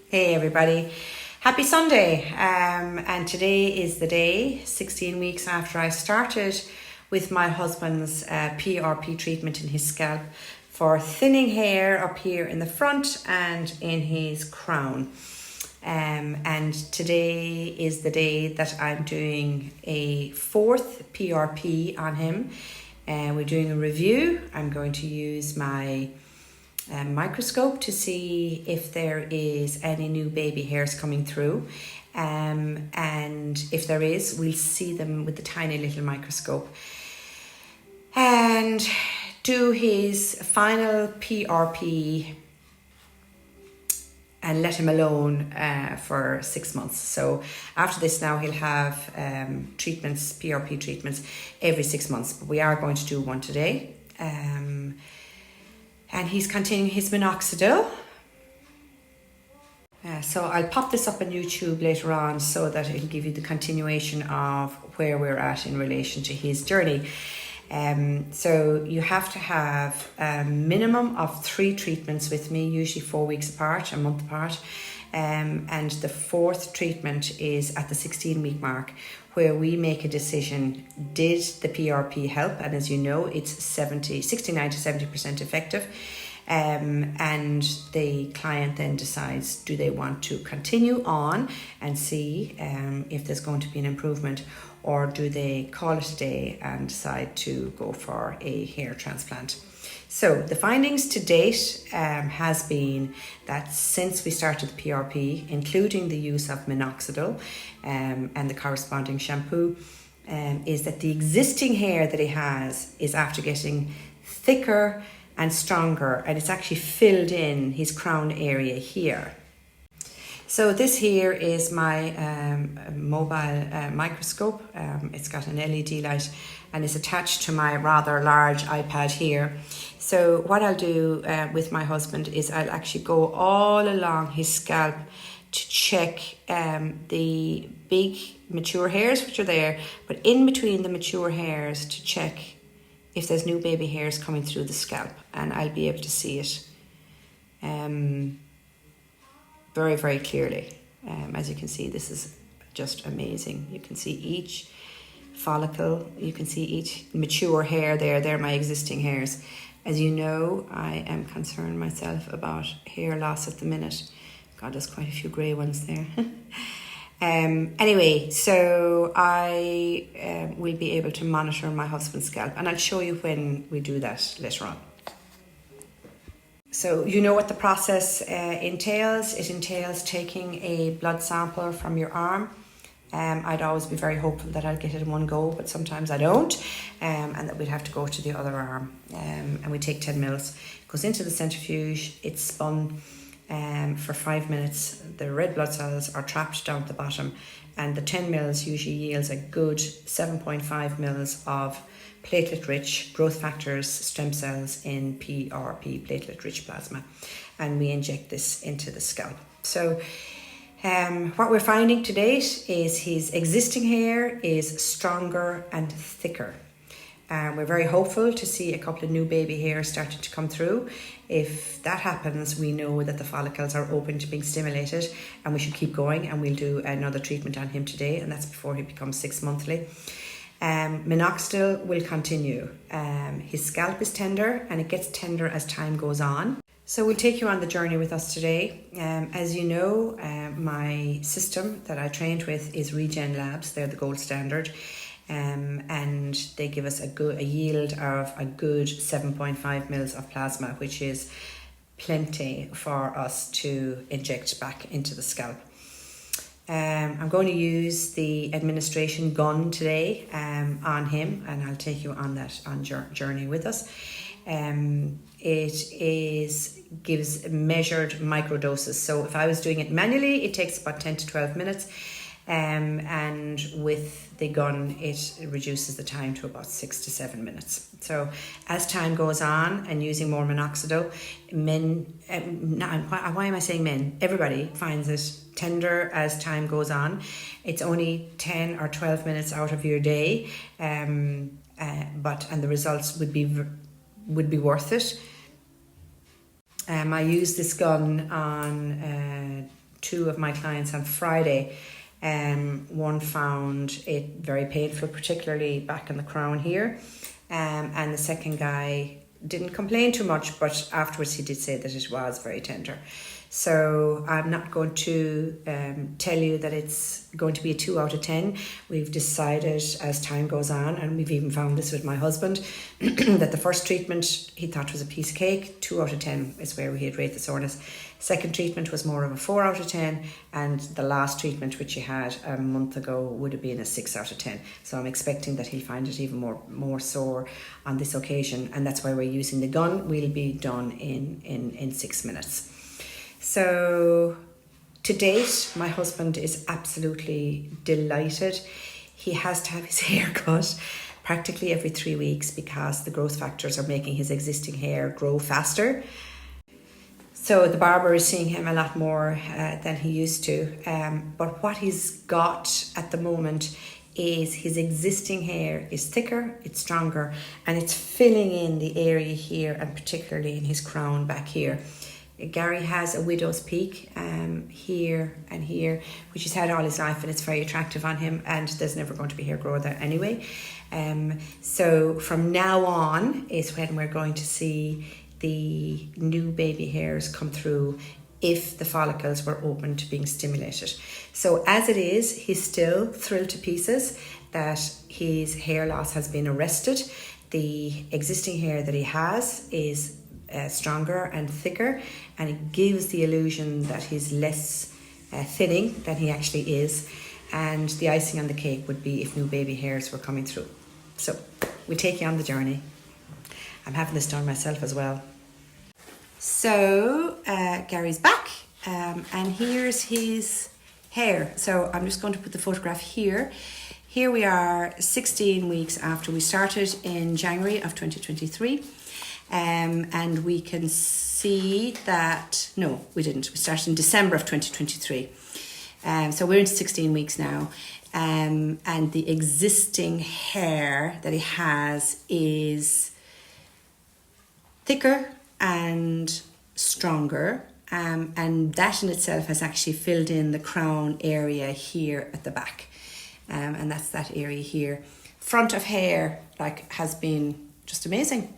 Hey everybody, happy Sunday, and today is the day, 16 weeks after I started with my husband's PRP treatment in his scalp for thinning hair up here in the front and in his crown. And today is the day that I'm doing a fourth PRP on him. We're doing a review. I'm going to use my microscope to see if there is any new baby hairs coming through, and if there is, we'll see them with the tiny little microscope and do his final PRP and let him alone for 6 months. So after this now he'll have PRP treatments every 6 months, but we are going to do one today. And he's continuing his Minoxidil. So I'll pop this up on YouTube later on so that it'll give you the continuation of where we're at in relation to his journey. So you have to have a minimum of 3 treatments with me, usually 4 weeks apart, a month apart. And the fourth treatment is at the 16-week mark, where we make a decision, did the PRP help? And as you know, it's 69 to 70% effective. And the client then decides, do they want to continue on and see if there's going to be an improvement, or do they call it a day and decide to go for a hair transplant? So the findings to date has been that since we started the PRP, including the use of Minoxidil and the corresponding shampoo, is that the existing hair that he has is after getting thicker and stronger, and it's actually filled in his crown area here. So this here is my mobile microscope. It's got an LED light and it's attached to my rather large iPad here. So what I'll do with my husband is I'll actually go all along his scalp to check the big mature hairs which are there, but in between the mature hairs to check if there's new baby hairs coming through the scalp, and I'll be able to see it very, very clearly. As you can see, this is just amazing. You can see each follicle, you can see each mature hair there. They're my existing hairs. As you know, I am concerned myself about hair loss at the minute. God, there's quite a few grey ones there. Anyway, so I will be able to monitor my husband's scalp, and I'll show you when we do that later on. So you know what the process entails. It entails taking a blood sample from your arm. I'd always be very hopeful that I'll get it in one go, but sometimes I don't, and that we'd have to go to the other arm. And we take 10 mils. It goes into the centrifuge, it's spun for 5 minutes. The red blood cells are trapped down at the bottom, and the 10 mils usually yields a good 7.5 mils of platelet-rich growth factors, stem cells in PRP, platelet-rich plasma, and we inject this into the scalp. So what we're finding to date is his existing hair is stronger and thicker. We're very hopeful to see a couple of new baby hairs starting to come through. If that happens, we know that the follicles are open to being stimulated, and we should keep going, and we'll do another treatment on him today, and that's before he becomes 6 monthly. Minoxidil will continue. His scalp is tender, and it gets tender as time goes on. So we'll take you on the journey with us today. As you know, my system that I trained with is Regen Labs. They're the gold standard. And they give us a yield of a good 7.5 mils of plasma, which is plenty for us to inject back into the scalp. I'm going to use the administration gun today on him, and I'll take you on that journey with us. It gives measured microdoses. So if I was doing it manually, it takes about 10 to 12 minutes. And with the gun, it reduces the time to about 6 to 7 minutes. So as time goes on and using more Minoxidil, why am I saying men? Everybody finds it tender as time goes on. It's only 10 or 12 minutes out of your day, and the results would be worth it. I used this gun on two of my clients on Friday. One found it very painful, particularly back in the crown here. And the second guy didn't complain too much, but afterwards he did say that it was very tender. So I'm not going to tell you that it's going to be a 2 out of 10. We've decided as time goes on, and we've even found this with my husband, that the first treatment he thought was a piece of cake. 2 out of 10 is where we had rate the soreness. Second treatment was more of a 4 out of 10, and the last treatment, which he had a month ago, would have been a 6 out of 10. So I'm expecting that he'll find it even more sore on this occasion, and that's why we're using the gun. We'll be done in 6 minutes. So to date, my husband is absolutely delighted. He has to have his hair cut practically every 3 weeks because the growth factors are making his existing hair grow faster. So the barber is seeing him a lot more than he used to. But what he's got at the moment is his existing hair is thicker, it's stronger, and it's filling in the area here, and particularly in his crown back here. Gary has a widow's peak here and here, which he's had all his life, and it's very attractive on him, and there's never going to be hair growth there anyway. So from now on is when we're going to see the new baby hairs come through if the follicles were open to being stimulated. So as it is, he's still thrilled to pieces that his hair loss has been arrested. The existing hair that he has is stronger and thicker, and it gives the illusion that he's less thinning than he actually is. And the icing on the cake would be if new baby hairs were coming through. So we take you on the journey. I'm having this done myself as well. So Gary's back, and here's his hair. So I'm just going to put the photograph here. Here we are 16 weeks after we started in January of 2023. And we can see that, no, we didn't. We started in December of 2023. So we're into 16 weeks now. And the existing hair that he has is thicker and stronger. And that in itself has actually filled in the crown area here at the back. And that's that area here. Front of hair has been just amazing.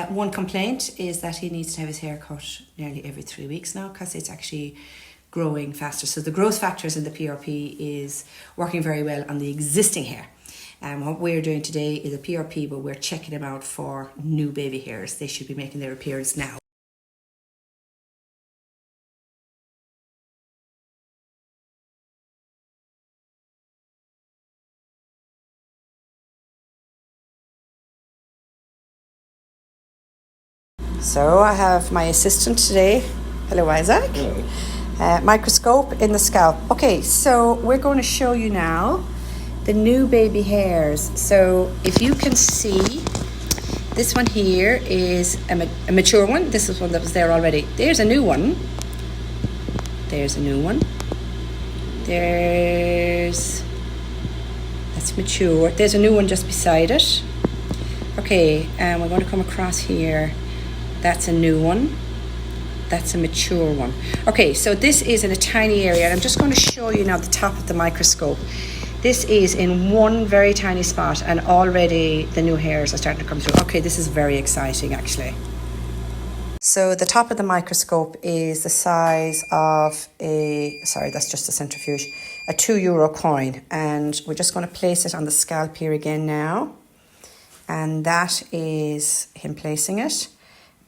One complaint is that he needs to have his hair cut nearly every 3 weeks now because it's actually growing faster. So the growth factors in the PRP is working very well on the existing hair. What we're doing today is a PRP, but we're checking them out for new baby hairs. They should be making their appearance now. So I have my assistant today. Hello, Isaac. Hello. Microscope in the scalp. Okay, so we're going to show you now the new baby hairs. So if you can see, this one here is a mature one. This is one that was there already. There's a new one. There's a new one. That's mature. There's a new one just beside it. Okay, and we're going to come across here. That's a new one. That's a mature one. Okay, so this is in a tiny area. And I'm just going to show you now the top of the microscope. This is in one very tiny spot, and already the new hairs are starting to come through. Okay, this is very exciting actually. So the top of the microscope is the size of that's just a centrifuge, a €2 coin. And we're just going to place it on the scalp here again now. And that is him placing it.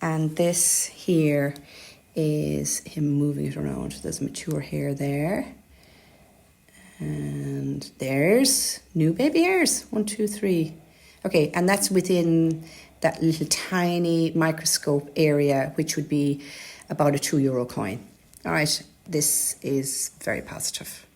And this here is him moving it around. There's mature hair there. And there's new baby hairs. 1, 2, 3. Okay, and that's within that little tiny microscope area, which would be about a €2 coin. All right, this is very positive.